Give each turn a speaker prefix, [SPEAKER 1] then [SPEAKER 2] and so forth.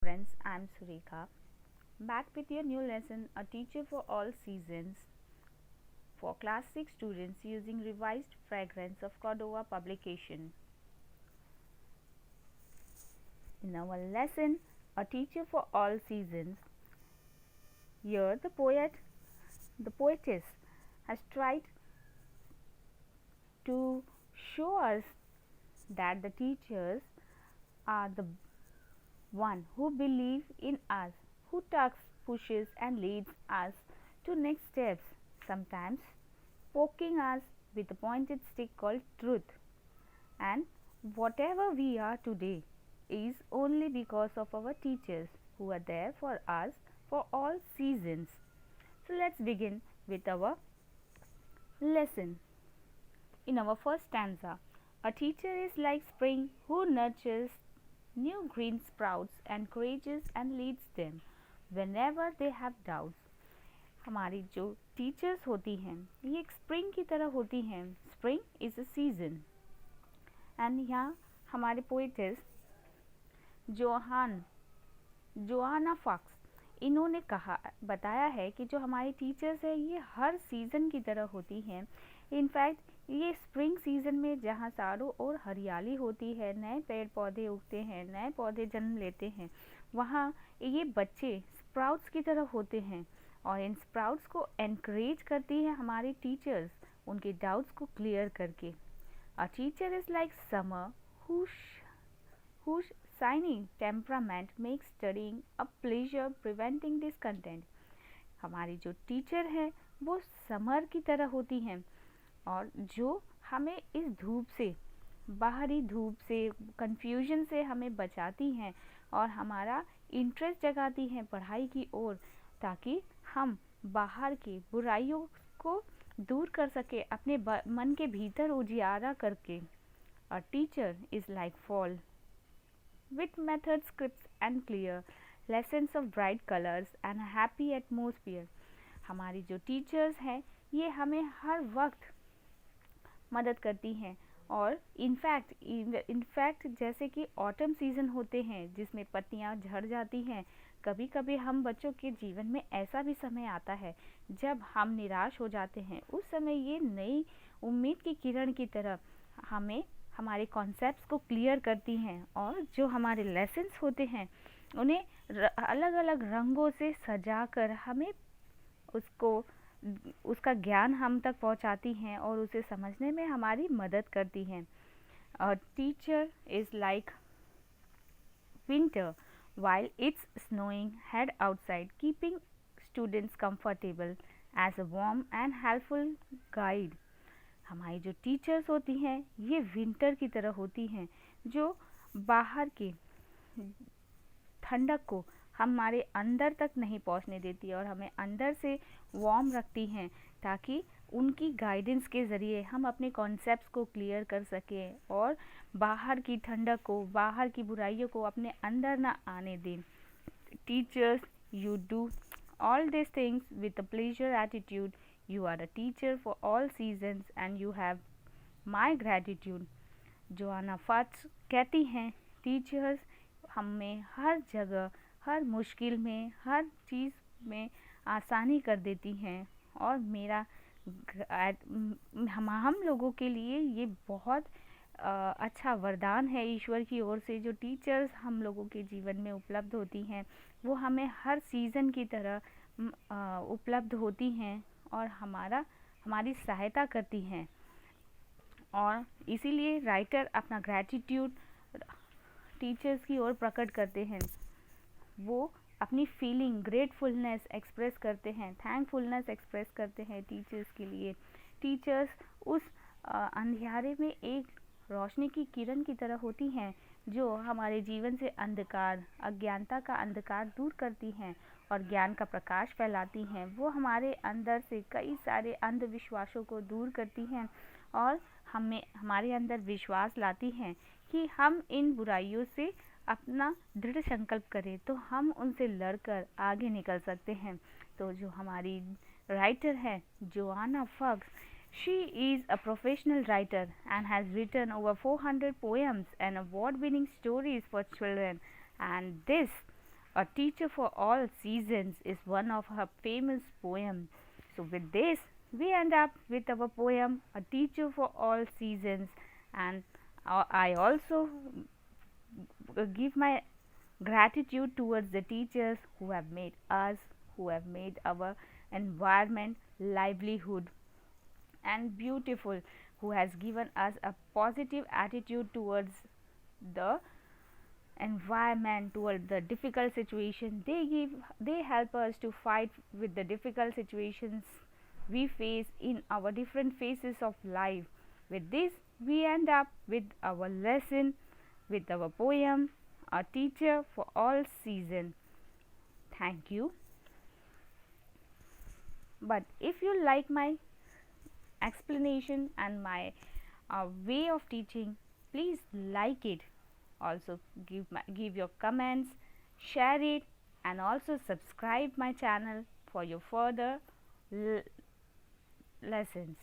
[SPEAKER 1] Friends, I'm Sureka, back with your new lesson, A Teacher for All Seasons, for Class 6 students using revised fragrance of Cordova publication. In our lesson, A Teacher for All Seasons, here the poetess, has tried to show us that the teachers are the one who believe in us, who tugs, pushes and leads us to next steps, sometimes poking us with a pointed stick called truth. And whatever we are today is only because of our teachers who are there for us for all seasons. So let's begin with our lesson. In our first stanza, a teacher is like spring who nurtures new green sprouts, encourages and leads them whenever they have doubts. हमारी जो teachers होती हैं ये एक spring की तरह होती हैं. Spring is a season and यहाँ हमारे पोएट्स जोआना फॉक्स इन्होंने बताया है कि जो हमारी टीचर्स है ये हर सीज़न की तरह होती हैं. इनफैक्ट ये स्प्रिंग सीज़न में जहाँ चारों ओर हरियाली होती है, नए पेड़ पौधे उगते हैं, नए पौधे जन्म लेते हैं, वहाँ ये बच्चे स्प्राउट्स की तरह होते हैं और इन स्प्राउट्स को एनकरेज करती है हमारी टीचर्स उनके डाउट्स को क्लियर करके. A teacher is like summer whose shiny temperament makes studying a pleasure preventing discontent. हमारी जो टीचर है वो समर की तरह होती हैं और जो हमें इस धूप से, बाहरी धूप से, कंफ्यूजन से हमें बचाती हैं और हमारा इंटरेस्ट जगाती हैं पढ़ाई की ओर, ताकि हम बाहर की बुराइयों को दूर कर सके अपने मन के भीतर उजियारा करके. A teacher is like fall with methods, scripts and clear lessons of bright colors and a happy atmosphere. हमारी जो टीचर्स हैं ये हमें हर वक्त मदद करती हैं और इनफैक्ट जैसे कि ऑटम सीज़न होते हैं जिसमें पत्तियां झड़ जाती हैं, कभी कभी हम बच्चों के जीवन में ऐसा भी समय आता है जब हम निराश हो जाते हैं. उस समय ये नई उम्मीद की किरण की तरह हमें हमारे कॉन्सेप्ट्स को क्लियर करती हैं और जो हमारे लेसन्स होते हैं उन्हें अलग अलग रंगों से सजाकर हमें उसका ज्ञान हम तक पहुंचाती हैं और उसे समझने में हमारी मदद करती हैं. A teacher is like winter while it's snowing head outside keeping students comfortable as a warm and helpful guide. हमारी जो टीचर्स होती हैं ये विंटर की तरह होती हैं जो बाहर के ठंडक को हमारे अंदर तक नहीं पहुंचने देती और हमें अंदर से वार्म रखती हैं ताकि उनकी गाइडेंस के ज़रिए हम अपने कॉन्सेप्ट्स को क्लियर कर सकें और बाहर की ठंडक को, बाहर की बुराइयों को अपने अंदर ना आने दें. Teachers, you do all these things with a pleasure attitude. You are a teacher for all seasons and you have my gratitude. Joanna Fox कहती हैं टीचर्स हमें हर जगह, हर मुश्किल में, हर चीज़ में आसानी कर देती हैं और हम लोगों के लिए ये बहुत अच्छा वरदान है ईश्वर की ओर से. जो टीचर्स हम लोगों के जीवन में उपलब्ध होती हैं वो हमें हर सीज़न की तरह उपलब्ध होती हैं और हमारी सहायता करती हैं और इसीलिए राइटर अपना ग्रैटिट्यूड टीचर्स की ओर प्रकट करते हैं. वो अपनी फीलिंग ग्रेटफुलनेस एक्सप्रेस करते हैं, थैंकफुलनेस एक्सप्रेस करते हैं टीचर्स के लिए. टीचर्स उस अंधियारे में एक रोशनी की किरण की तरह होती हैं जो हमारे जीवन से अंधकार, अज्ञानता का अंधकार दूर करती हैं और ज्ञान का प्रकाश फैलाती हैं. वो हमारे अंदर से कई सारे अंधविश्वासों को दूर करती हैं और हमारे अंदर विश्वास लाती हैं कि हम इन बुराइयों से अपना दृढ़ संकल्प करें तो हम उनसे लड़कर आगे निकल सकते हैं. तो जो हमारी राइटर है Joanna Fox, she is a professional writer and has written over 400 poems and award-winning stories for children, and this A Teacher for All Seasons is one of her famous poems. So, with this, we end up with our poem A Teacher for All Seasons, and I also give my gratitude towards the teachers who have made us, who have made our environment livelihood and beautiful, who has given us a positive attitude towards the environment, toward the difficult situation. They help us to fight with the difficult situations we face in our different phases of life. With this, we end up with our lesson, with our poem A Teacher for All Season. Thank you. But if you like my explanation and my way of teaching, please like it. Also give your comments, share it, and also subscribe my channel for your further lessons.